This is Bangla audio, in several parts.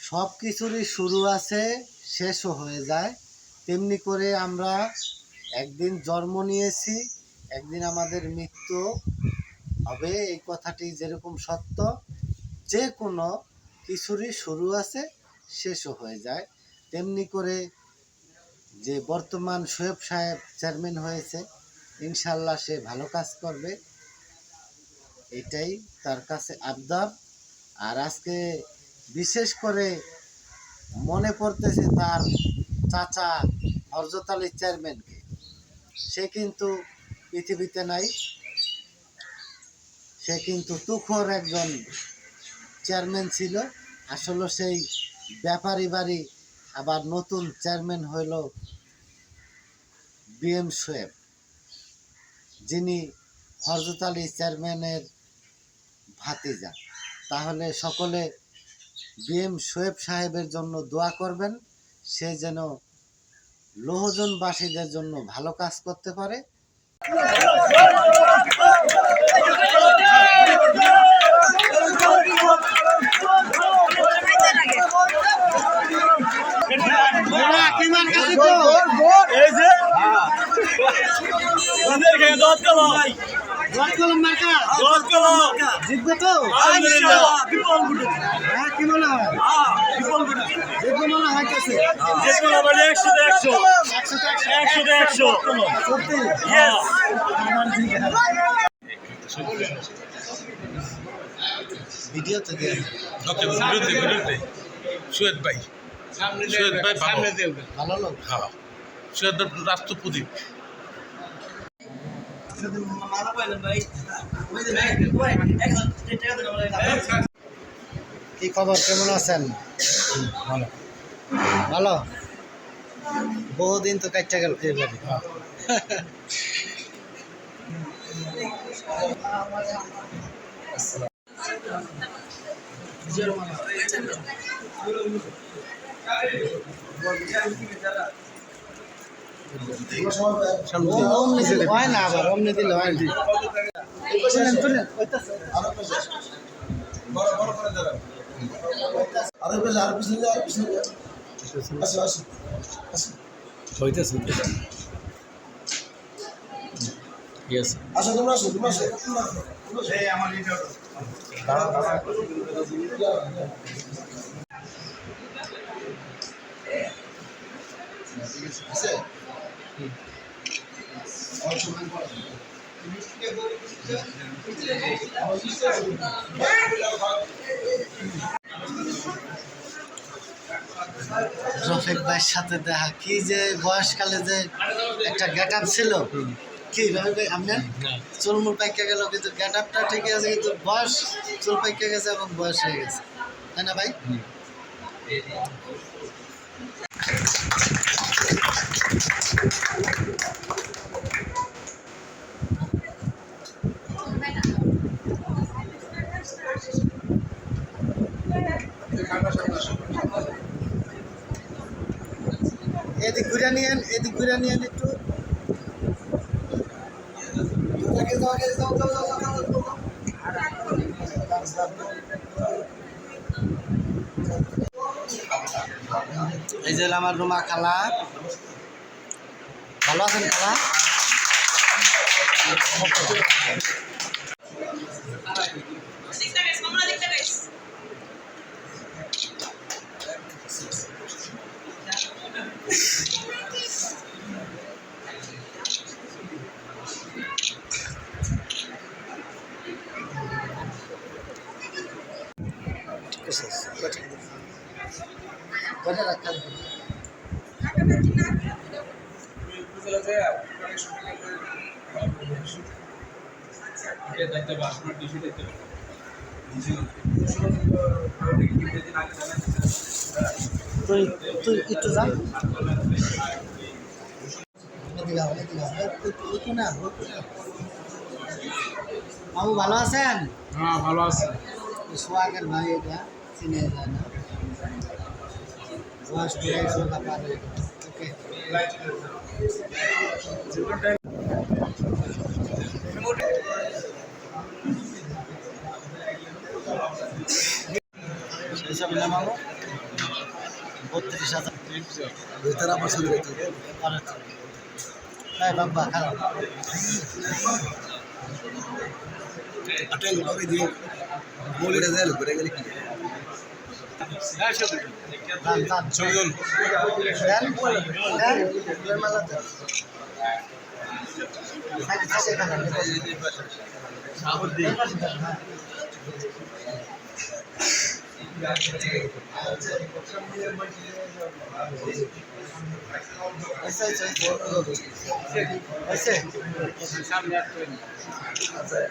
সব কিছুরই শুরু আছে, শেষও হয়ে যায়। তেমনি করে আমরা একদিন জন্ম নিয়েছি, একদিন আমাদের মৃত্যু হবে। এই কথাটি যেরকম সত্য, যে কোনো কিছুরই শুরু আছে, শেষও হয়ে যায়। তেমনি করে যে বর্তমান শোয়েব সাহেব চেয়ারম্যান হয়েছে, ইনশাল্লাহ সে ভালো কাজ করবে, এটাই তার কাছে আবদার। আর আজকে বিশেষ করে মনে পড়তেছে তার চাচা হযরত আলী চেয়ারম্যানকে। সে কিন্তু পৃথিবীতে নাই, সে কিন্তু তুখোর একজন চেয়ারম্যান ছিল। আসলে সেই ব্যাপারী বাড়ি আবার নতুন চেয়ারম্যান হইল বিএম শোয়েব, যিনি হযরত আলী চেয়ারম্যানের ভাতিজা। তাহলে সকলে বিএম শোয়েব সাহেবের জন্য দোয়া করবেন, সে যেন লোহজনবাসীদের জন্য ভালো কাজ করতে পারে। জিতবে তো? হ্যাঁ, কি মনে হয়? জিতবে মনে হইতেছে। ভিডিওতে শোয়েব ভাই ভালো লোক। হ্যাঁ, শোয়েব রাষ্ট্রপতি। কি খবর, কেমন আছেন? ভালো। ভালো। বহুদিন তো কাটতে গেল এবারে। হয় না, আবার অমনি দিলে হয় না। রফিক ভাইয়ের সাথে দেখা, কি যে বয়সকালে যে একটা গেট আপ ছিল। কি রফিক ভাই, আপনার চুলমুল পাইকা গেল, কিন্তু গেট আপটা ঠিকই আছে, কিন্তু বয়স, চুল পাইকা গেছে এবং বয়স হয়ে গেছে, তাই না ভাই? এদিক ঘুরে নিয়েন, এদিক ঘুরে নিয়েন একটু। এই যে আমার রুমা খালা, ভালো আছেন খালা? তুই একটু যা, বাবু ভালো আছেন? হ্যাঁ, ভালো আছে। সোহাগের ভাই, এটা চিনে যায় না, বয়স পারে। ওকে, সেইসব না বাবু। 32,000 ভিতরে আমার শুরু হইতো এই বাবা খারাপ আটেল করে দিয়ে বলে দেয় করে গেলে কি দান দান চলুন দেন দেন মালা দেন আছে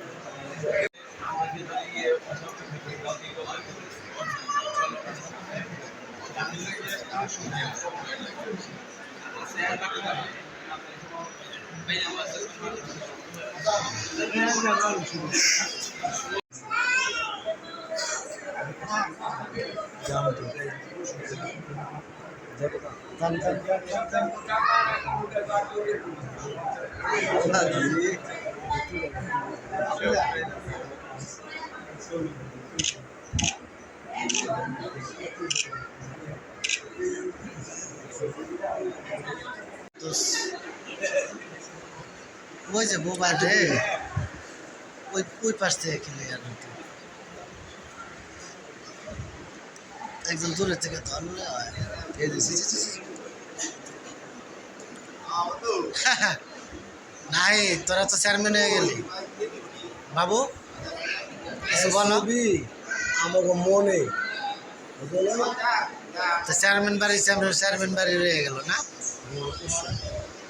ওই যে মোবাইল রে ওই পাশ থেকে খেলে আর একদম দূরের থেকে ধরলে হয় এই যে নাই তোরা তো চেয়ারম্যান হয়ে গেলি বাবু কিছু বলো আমাকে মনে তো চেয়ারম্যান বাড়ি রয়ে গেল না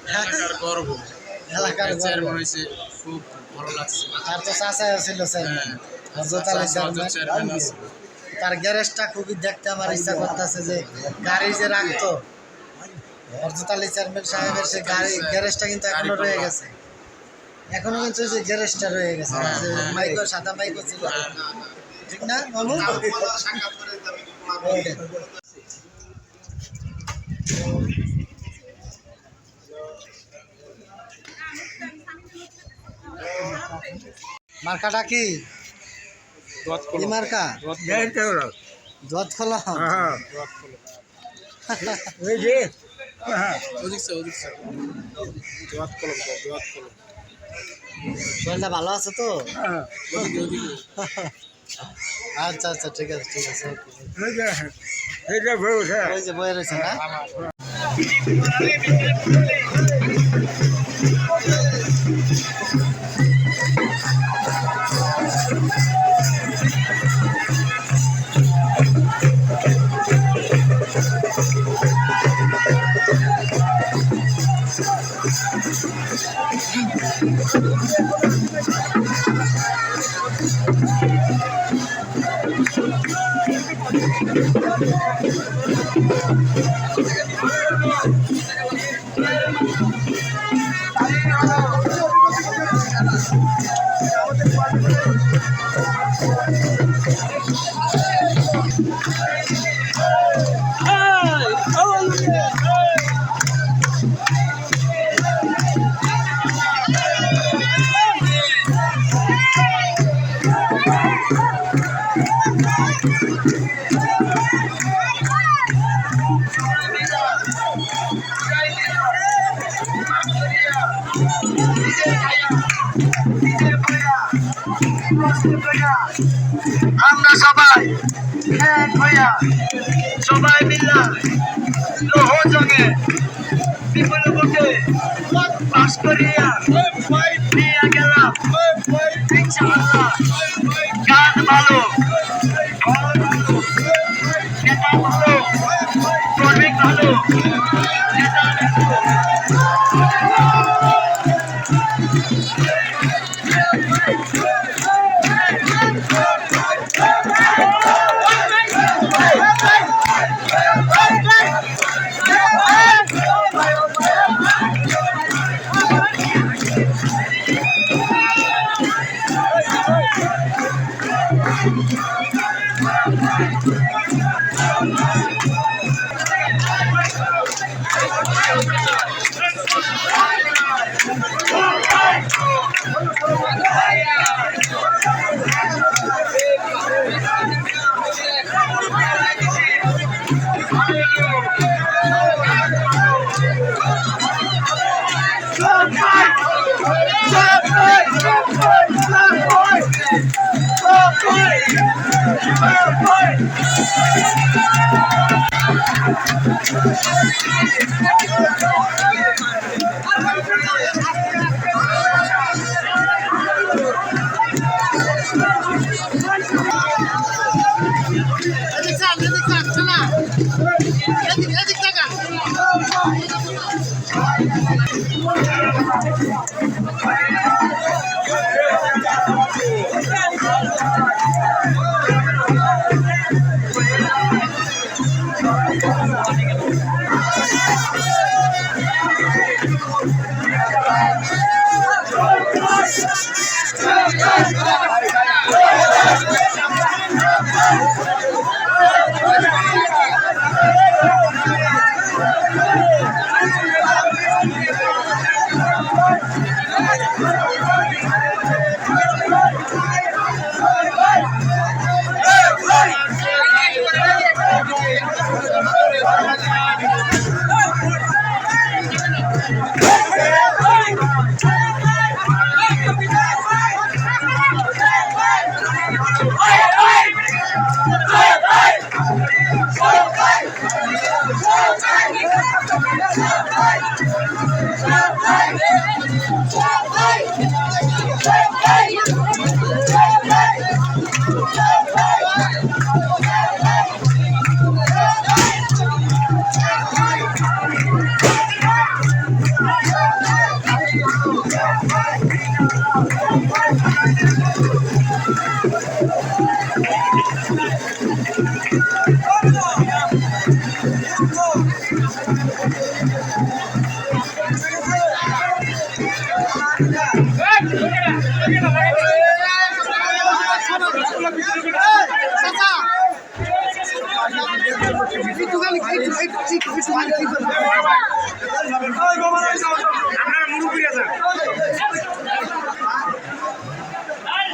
এলাকার গর্ব এলাকার চেয়ারম্যান হয়েছে খুব ভালো লাগছে তার তো চাষা ছিল চেয়ারম্যান হযরত আলী চেয়ারম্যান চেয়ারম্যান আছে তার গ্যারেজটা খুবই দেখতে আমার ইচ্ছা করতেছে যে গাড়ি যে রাখতো হযরত আলী চেয়ারম্যান সাহেবের সে গাড়ি গ্যারেজটা কিন্তু এখনো রয়ে গেছে এখনো কিন্তু যে গ্যারেজটা রয়ে গেছে যে মাইকো সাদা মাইকো ছিল ঠিক না মামু মার্কাটা কি কি মার্কা জত খোলা শরীরটা ভালো আছে তো আচ্ছা আচ্ছা ঠিক আছে ওই যে বয়ে রয়েছে না আমরা সবাই এক হইয়া সবাই মিল্লা লৌহ জগে বিপুল ভোটে পাস করিয়া নিয়ে গেলাম ইনশাআল্লাহ গান ভালো ফল ভালো নেতা ভালো কর্মী ভালো নেতা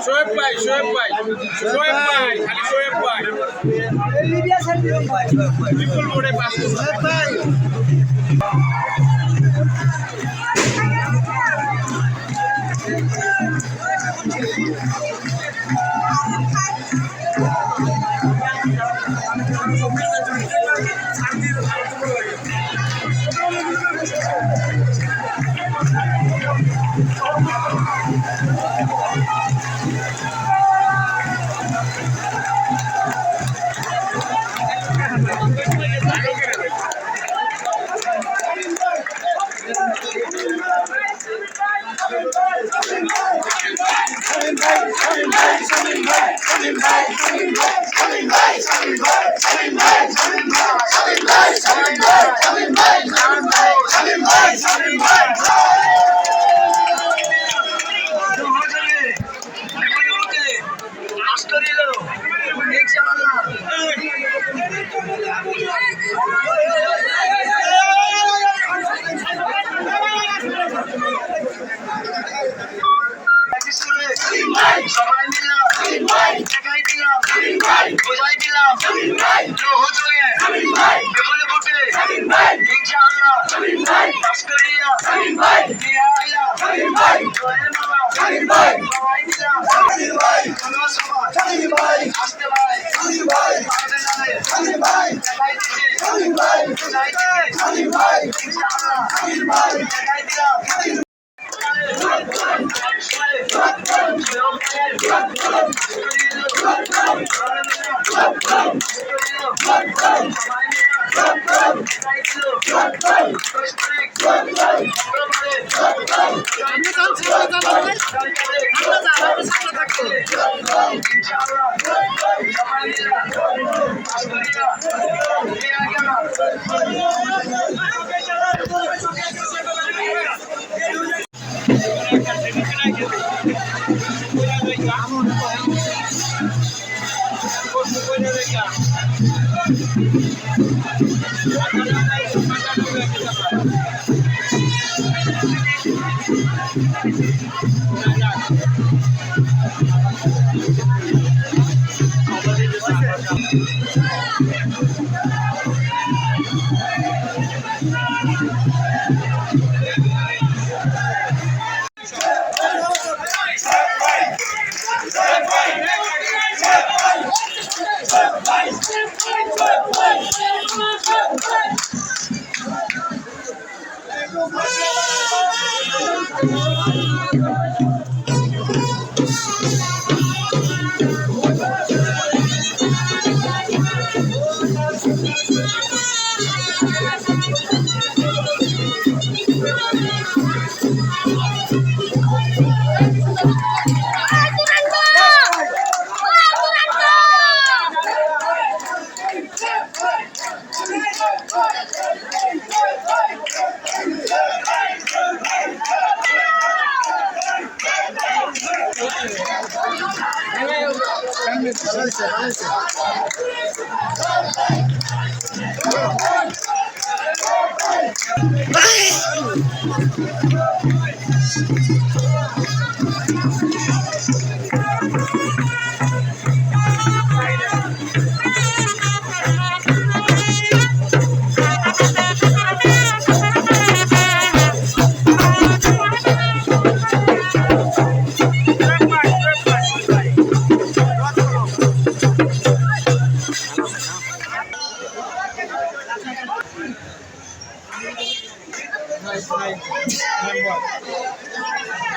শোয়েব ভাই শোয়েব ভাই শোয়েব ভাই খালি শোয়েব ভাই বিপুল বোর্ডে পাস ভাই সবাই মিললাম দেখাই দিলাম বোঝাই দিলাম সহযোগে বিপুলে ভোটে ইনশাআল্লাহ পাস করিয়া দিয়ে আইলাম জয়ের মালা সবাই দিলাম কোনো সভা আসতে ভাই আমাদের নামে দেখাই দিচ্ছি বোঝাই দিচ্ছি ইনশাআল্লাহ দেখাই দিলাম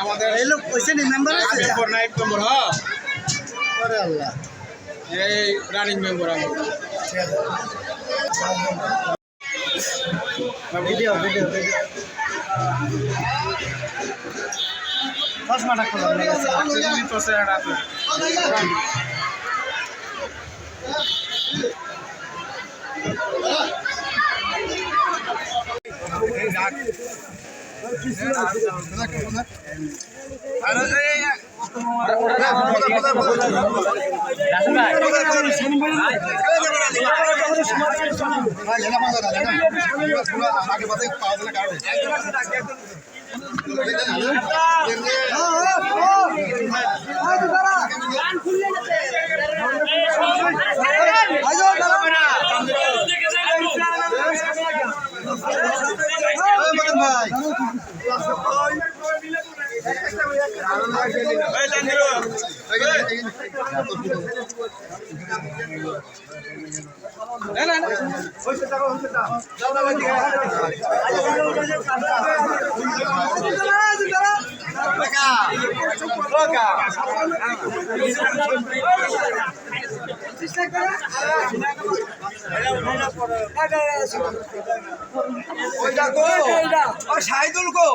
আমাদের এই লোক পয়সা নেই মেম্বার আছে নাইট মেম্বার হ্যাঁ ওরে আল্লাহ এই রানিং মেম্বার আমি ভিডিও ভিডিও ভিডিও চশমাটা খোলা হয়ে গেছে তো স্যার আছে শাহিদুল কো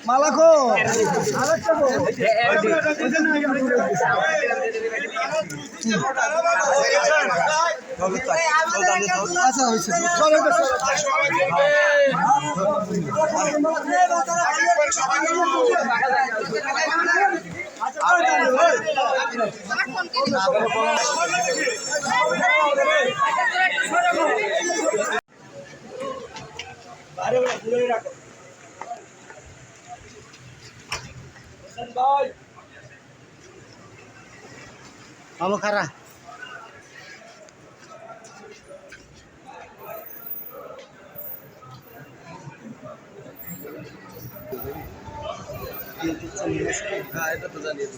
মালাকো আচ্ছা হয়েছে ভালো খারা এটা তো জানিয়ে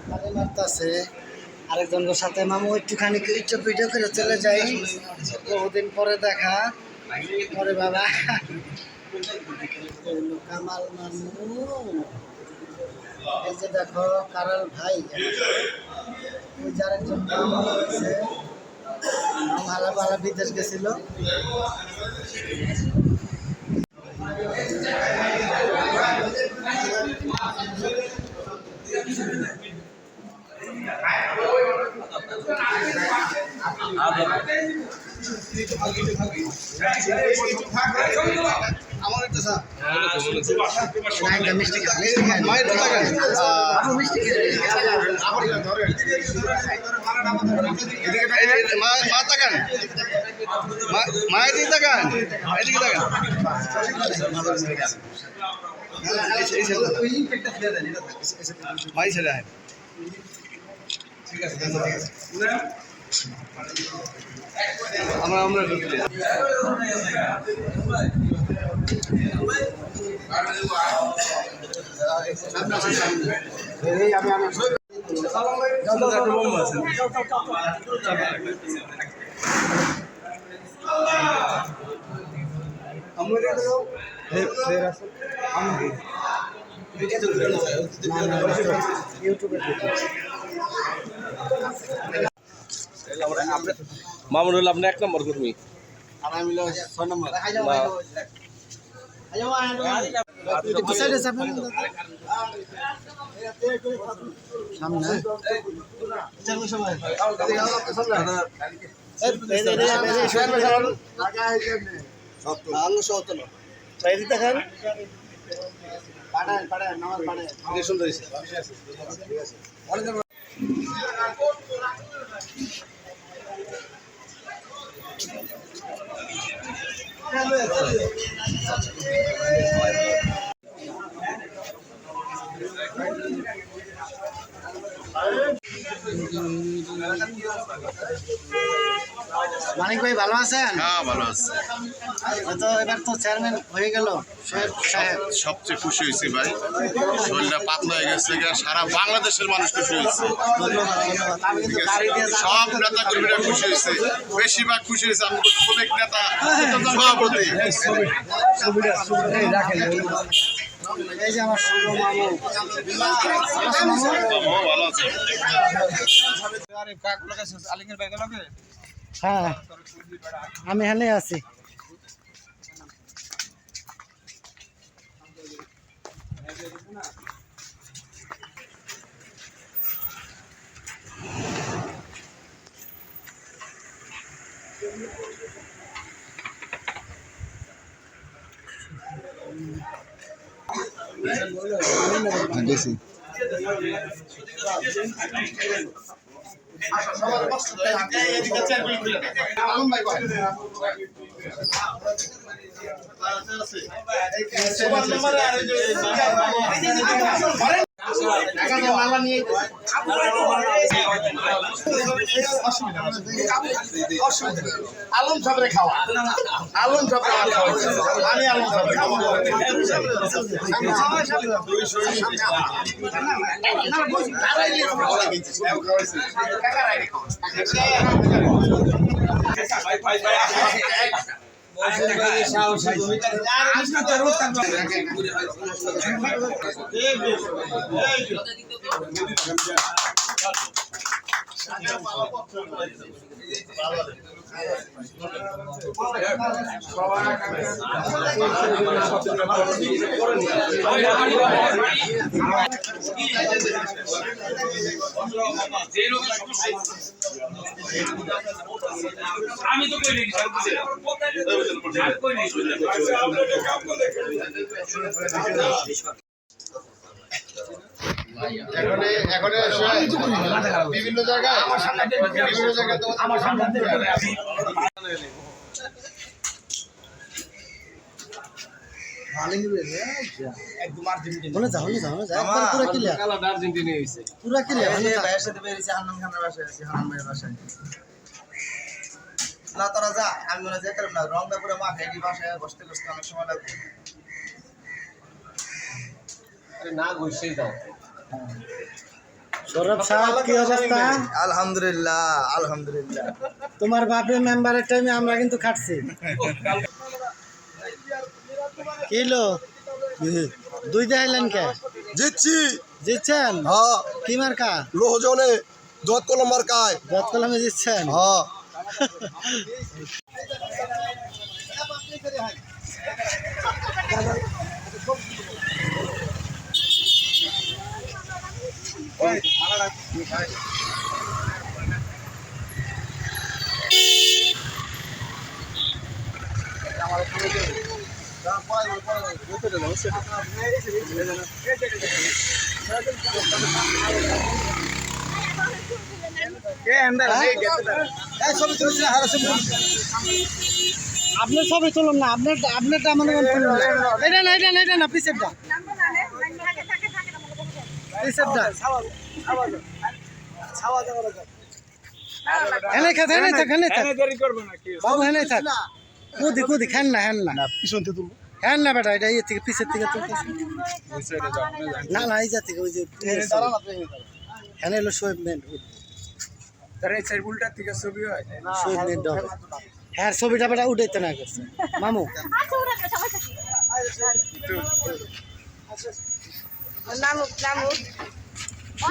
তালে মারতাছে আরেকজনের সাথে। মামু একটুখানি একটু ভিডিও করে চলে যাই, বহুদিন পরে দেখা। পরে বাবা কামাল মামু, এই যে দেখো কারাল ভাই, ওই যে আরেকজন মামু হয়েছে, ভালো ভালো বিদেশ গেছিল। আমার একটা স্যার মিষ্টি খান, মায়ের কথা কেন মিষ্টি মা তাকান মায়ের দিকে তাকান এদিকে তাকান মাই ছেড়ে আয় ঠিক আছে আমরা ঢুকলে মামুনুল আপনি 1 নম্বর কর্মী। আমরা মিলে 6 নম্বর সামনে সুন্দর মানিক ভাই ভালো আছেন? হ্যাঁ ভালো আছে। তো এবার তো চেয়ারম্যান হয়ে গেল শোয়েব সাহেব, সবচেয়ে খুশি হয়েছি ভাই, শরীরটা পাতলা হয়ে গেছে, সারা বাংলাদেশের মানুষ খুশি হয়েছে, ধন্যবাদ ধন্যবাদ। আমি কিন্তু গাড়ি দিয়ে সব নেতা কর্মীরা খুশি হয়েছে, বেশিরভাগ খুশি হয়েছে আমি শ্রমিক নেতা সভাপতি। এই যে আমার ছোট মামু, ভালো আছে। হ্যাঁ আমি এখানে আছি। বেশি আলম সাবরে খাওয়া আলম সাবরে আমি আলম সাবরে খাওয়া আমি তো কই বিভিন্ন জায়গায় আমার সামনে বলে যাও না যাও না যাও, একবার পুরো ক্লিয়ার, পুরো ক্লিয়ার। ভাইয়ের সাথে বেরিয়েছি হান্নান খানের বাসায় আছি হান্নান ভাইয়ের বাসায় না তোরা যা আমি মনে যেতে পারবো না রংটা পুরো মা ভেঙে বাসায় বসতে বসতে অনেক সময় লাগবে সৌরভ সাহেব কি অবস্থা? আলহামদুলিল্লাহ আলহামদুলিল্লাহ। তোমার বাপের মেম্বারের টাইমে আমরা কিন্তু খাটছি। কিলো দুই দেখাইলেন কে? জিতছি। জিতছেন? হ্যাঁ কি মার্কা? লোহজনে যত কলম মার্কায়। যত কলমে জিতছেন? হ্যাঁ আপনার ছবি তুলুন না, আপনারটা আমার তুলুন না। এটা না পিসেরটা হেনে থাক বাবু, হেনে থাক। কুদি খেন না পিছন থেকে তুলবো। হ্যাঁ না বেটা, এটা ইয়ে থেকে পিছের থেকে তুলতেছে। না এই যা থেকে ওই যে হ্যাঁ এলো শোয়েব মেন শোয়েব মেন ডব। হ্যাঁ ছবিটা বেটা উঠাইতে না করছে মামু।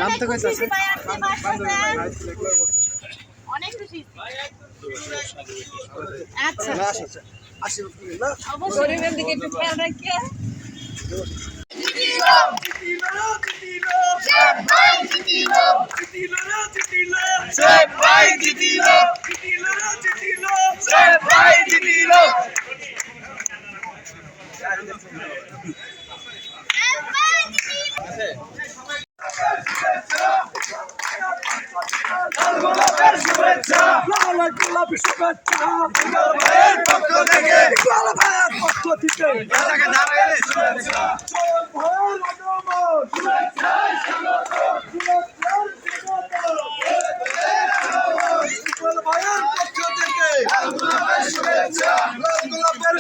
নাম তো কইতাছে অনেক খুশি। আচ্ছা গরিবের দিকে একটু খেয়াল রাখিয়ে।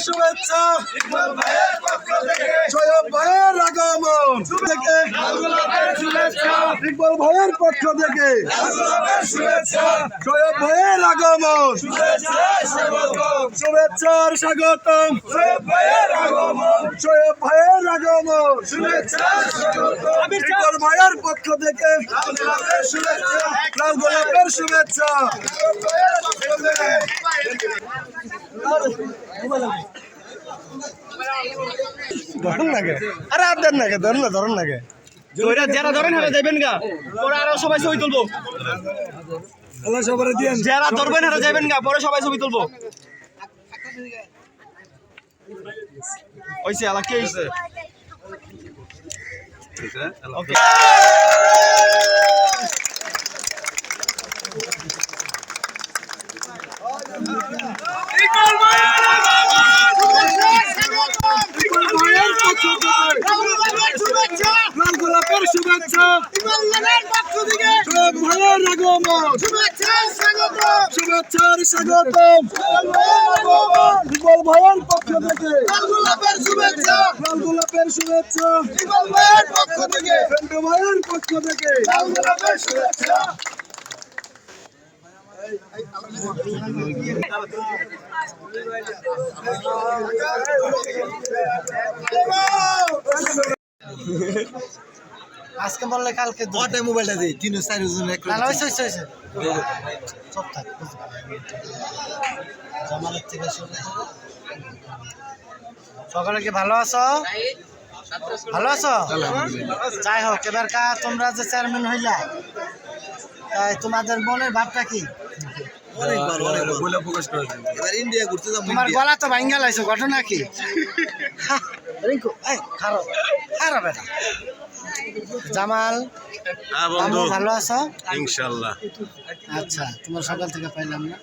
শুভেচ্ছা সৈয়দ ভাইয়ের আগমন থেকে ইকবাল ভাইয়ের পক্ষ থেকে সৈয়দ ভাইয়ের আগমন শুভেচ্ছার স্বাগতম। সৈয়দ ভাইয়ের আগমন ইকবাল ভাইয়ের পক্ষ থেকে লাল গোলাপের শুভেচ্ছা। ধরুন নাকি? আরে আর দেন নাকি? ধরুন নাকি? যারা ধরেন হারা যাবেন গা, পরে আরো সবাই ছবি তুলবো। যারা ধরবেন হারা যাবেন গা, পরে সবাই ছবি তুলবো। হইছে আলা কে হইছে? ওকে লাল গোলাপের শুভেচ্ছা ভাইয়ের আগমন শুভেচ্ছার স্বাগতম। ইকবাল ভাইয়ের পক্ষ থেকে লাল গোলাপের শুভেচ্ছা ফেন্টু ভাইয়ের পক্ষ থেকে লাল গোলাপের শুভেচ্ছা। আজকে বললে কালকে মোবাইলটা দিই 3-4 জন এক সব থাক জামালের থেকে শুরু করে। সকলে কি ভালো আছো? যাই হোক, এবার তোমরা যে চেয়ারম্যান হইলা, তাই তোমাদের মনের ভাবটা কি? তোমার গলা তো ভাঙ্গা লাইছো, ঘটনা কি? রিঙ্কু খারাপ বেটা। জামাল মামু ভালো আছো? ইনশাআল্লাহ। আচ্ছা, তোমার সকাল থেকে পাইলাম না।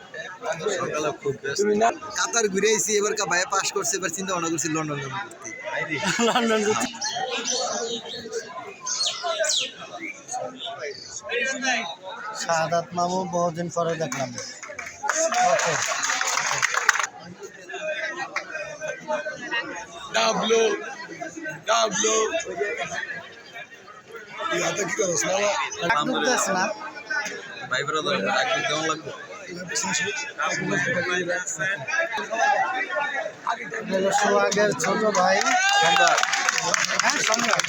কাতার ঘুরে আইছি, এবার ভাই পাস করছে, এবার চিন্তা ভাবনা করছি লন্ডন লন্ডন শাহাদাত মামু বহুদিন পরে দেখলাম। ওকে ডাবলো হাতে কি করছ মামা ডুবতেছ না ভাই ব্রাদার একদিন কেমন লাগবে সোহাগের ছোট ভাই সম্রাট হ্যাঁ সম্রাট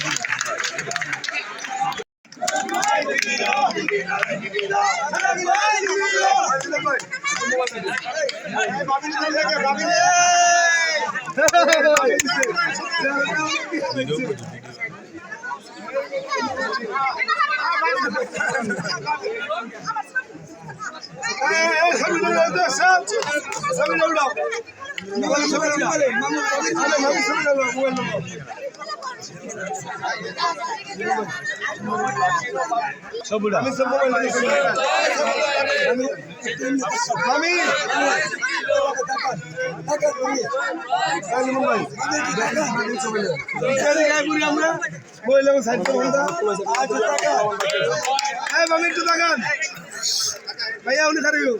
ভাইয়া উনি ছাড়িও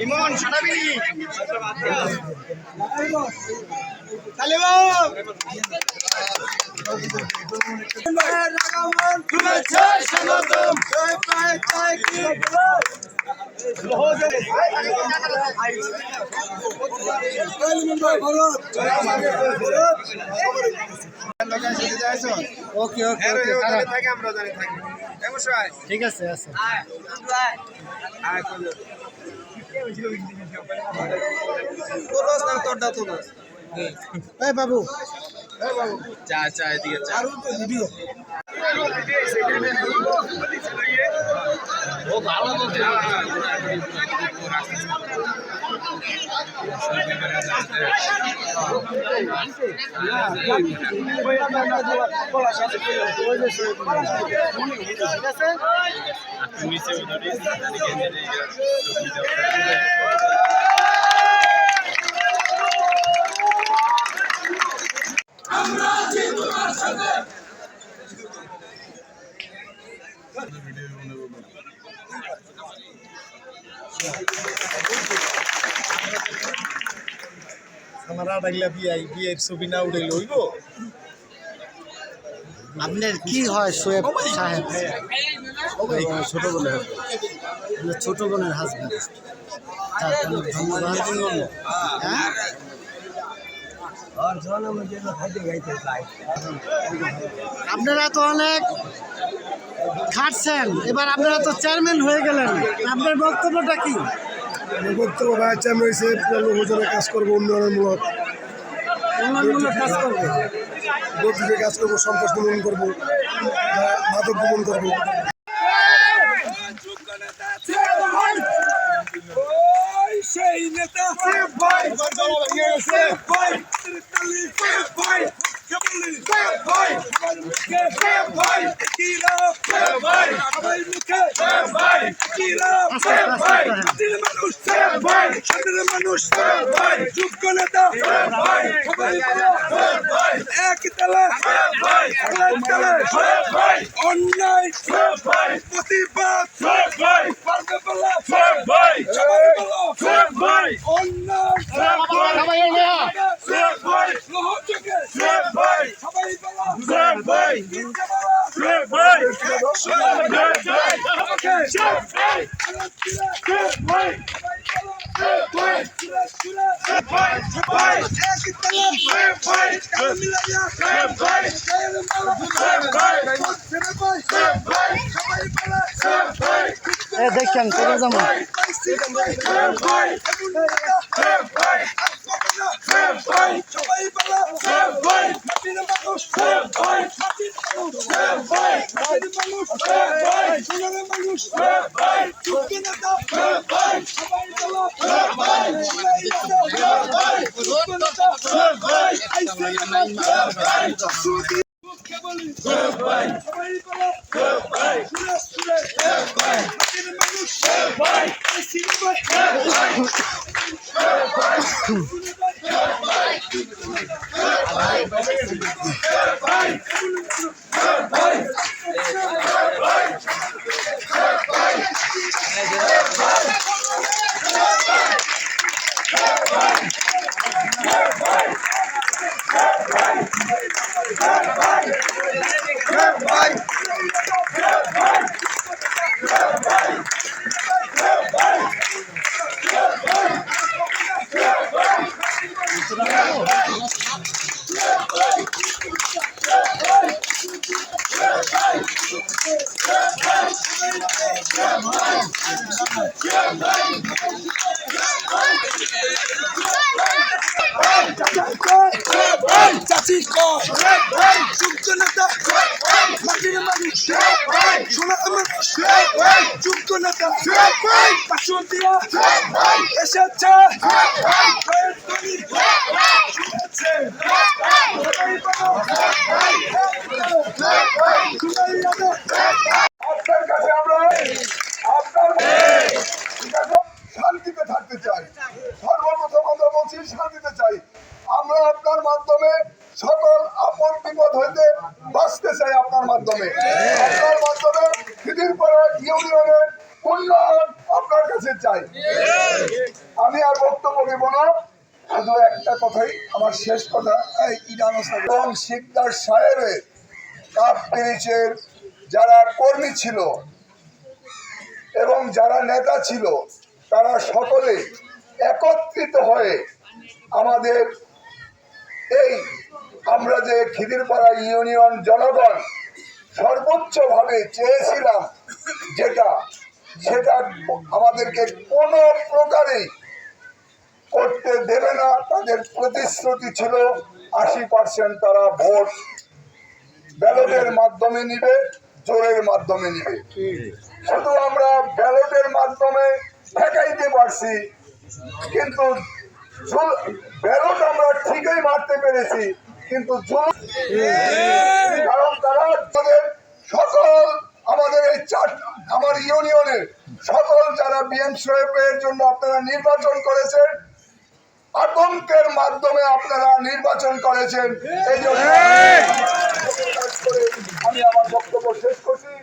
ইমন সারাবি শুভেচ্ছা স্বাগতম ওকে ওকে ঠিক আছে আছে এই বাবু চা চা এদিকে চা আমরা ডাকলা বিয়ের ছবি না উঠে লইব আপনার কি হয় সোয়েব সাহেব ছোট বোনের ছোট বোনের হাজবেন্ড ধন্যবাদ হ্যাঁ আপনারা তো অনেক খাটছেন এবার আপনারা তো চেয়ারম্যান হয়ে গেলেন আপনার বক্তব্যটা কি বক্তব্য ভাই চাম রয়েছে লোকজনের কাজ করবো উন্নয়নমূলক উন্নয়নমূলক কাজ করবে গতিতে কাজ করবো সন্ত্রাস দমন করবো মাদক দমন করবো সেই নেতা ভাই মানুষ যোগ্য নেতা একতলা অন্যায় প্রতিবাদ দেখেন চলে যাবো চাচি কয় যোগ্য নেতা মাটির মানুষ সোনা মানুষ যোগ্য নেতা পাশুয়া এসেছে আপনার কাছে আমরা আপনার শান্তিতে থাকতে চাই। সর্বপ্রথম আমরা বলছি শান্তিতে চাই। আমরা আপনার মাধ্যমে সকল আপদ বিপদ হইতে বাঁচতে চাই। আপনার মাধ্যমে খিদিরপাড়া ইউনিয়নের উন্নয়ন আপনার কাছে চাই। আমি আর বক্তব্য দেব না, শুধু একটা কথাই আমার শেষ কথা। এই এবং শিকদার সাহেবের কাপ পিরিচের যারা কর্মী ছিল এবং যারা নেতা ছিল তারা সকলে একত্রিত হয়ে আমাদের এই আমরা যে খিদিরপাড়া ইউনিয়ন জনগণ সর্বোচ্চভাবে চেয়েছিলাম সেটা আমাদেরকে কোনো প্রকারেই করতে দেবে না। তাদের প্রতিশ্রুতি ছিল 80% তারা ভোট ব্যালটের মাধ্যমে নিবে, জোরের মাধ্যমে নিবে। শুধু আমরা ব্যালটের মাধ্যমে ঠেকাইতে পারছি, কিন্তু ব্যালট আমরা ঠিকই মারতে পেরেছি, কিন্তু কারণ তারা সকল আমাদের এই আমার ইউনিয়নের সকল যারা বিএনপির জন্য আপনারা নির্বাচন করেছেন, আতঙ্কের মাধ্যমে আপনারা নির্বাচন করেছেন। এই জন্য আমি আমার বক্তব্য শেষ করছি।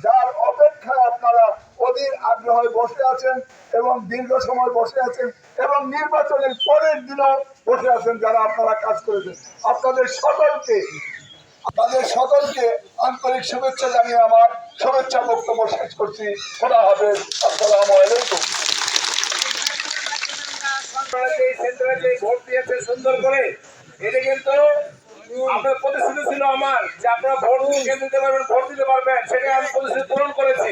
যার অপেক্ষায় আপনারা অধীর আগ্রহে বসে আছেন এবং দীর্ঘ সময় বসে আছেন এবং নির্বাচনের পরের দিনও বসে আছেন, যারা আপনারা কাজ করেছেন, তাদের সকলকে আন্তরিক শুভেচ্ছা জানিয়ে আমার শুভেচ্ছা বক্তব্য শেষ করছি। খোদা হাফেজ। আসসালামু আলাইকুম। ভোট দিয়েছে সুন্দর করে, এটা কিন্তু আপনার প্রতিশ্রুতি ছিল আমার যে আপনারা ভোট দিতে পারবেন, ভোট দিতে পারবেন, সেটা আমি প্রতিশ্রুতি পূরণ করেছি।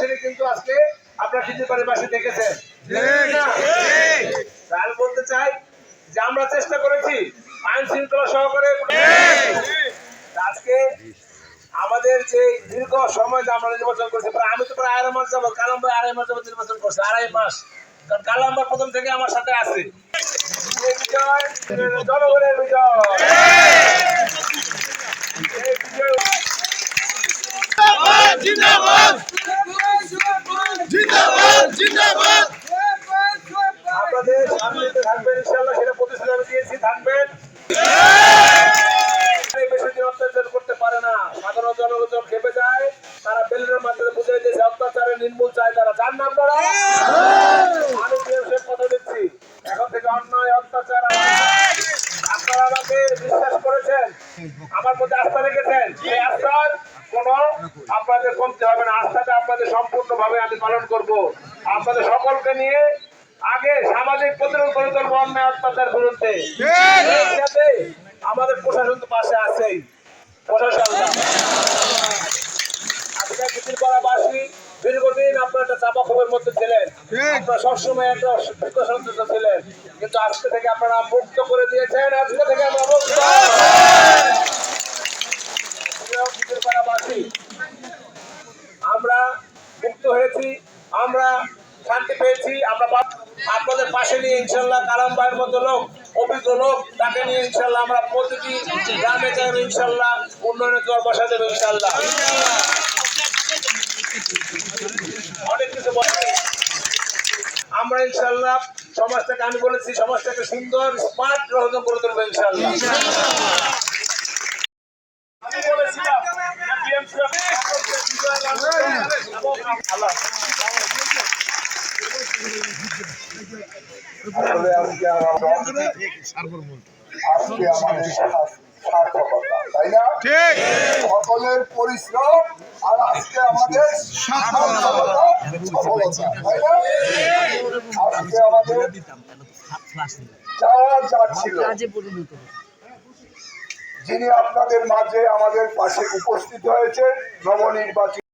সেটা কিন্তু আজকে আপনার খিদিরপাড়ার পাশে দেখেছেন। আমি বলতে চাই যে আমরা চেষ্টা করেছি আইন শৃঙ্খলা সহকারে। আজকে আমাদের যে দীর্ঘ সময় যে আমরা নির্বাচন করছি, আমি তো প্রায় 2.5 মাস যাবো, কালাম ভাই 2.5 মাস যাবো নির্বাচন করছে, 2.5 মাস। কারণ কালাম ভাই প্রথম থেকে আমার সাথে আছে। জনগণের বিজয়। আপনাদের সামনে থাকবেন ইনশাআল্লাহ, সেটা প্রতিশ্রুতি আমি দিয়েছি, থাকবেন। বেশি দিন অত্যাচার করতে পারে না, সাধারণ জনগণ খেপে যায়, তারা বেলুনের মাধ্যমে বুঝিয়ে দিয়েছে অত্যাচারের নির্মূল চায় তারা। যার নাম তারা আমি কথা দিচ্ছি, এখন থেকে অন্যায় অত্যাচার আপনারা আমাকে বিশ্বাস করেছেন, আমার মধ্যে আস্থা রেখেছেন, এই আস্থার কোনো আপনাদের কমতে হবে না। আস্থাটা আপনাদের সম্পূর্ণভাবে আমি পালন করব। আপনাদের সকলকে নিয়ে আগে সামাজিক প্রতিরোধ করে তুলবো অন্যায় অত্যাচার বিরুদ্ধে। আমাদের প্রশাসন তো পাশে আছেই, প্রশাসন আজকে খিদিরপাড়াবাসী দীর্ঘদিন আপনার একটা চাপা ক্ষোভের মধ্যে ছিলেন, আপনারা সবসময় একটা সন্তুষ্ট ছিলেন, কিন্তু আজকে থেকে আপনারা মুক্ত করে দিয়েছেন। আজকে থেকে আমরা মুক্ত। খিদিরপাড়াবাসী আমরা মুক্ত হয়েছি, আমরা শান্তি পেয়েছি। আমরা আপনাদের পাশে নিয়ে ইনশাল্লাহ কালাম ভাইয়ের মতো লোক, অভিজ্ঞ লোক, তাকে নিয়ে ইনশাল্লাহ আমরা প্রতিটি গ্রামে যাবো, ইনশাল্লাহ উন্নয়নের জোয়ার বসা দেবো ইনশাল্লাহ। অনেক কিছু আমরা ইনশাল্লাহ সমাজটাকে, আমি বলেছি সমাজটাকে সুন্দর স্মার্ট রহজন করে তুলবো ইনশাল্লাহ। আমি বলেছিলাম আসলে আজকে আমাদের সার্থকতা তাই না? সকলের পরিশ্রম আর আজকে আমাদের সফলতা, তাই না? আজকে আমাদের চাওয়া যাচ্ছিল যিনি আপনাদের মাঝে আমাদের পাশে উপস্থিত হয়েছে নবনির্বাচিত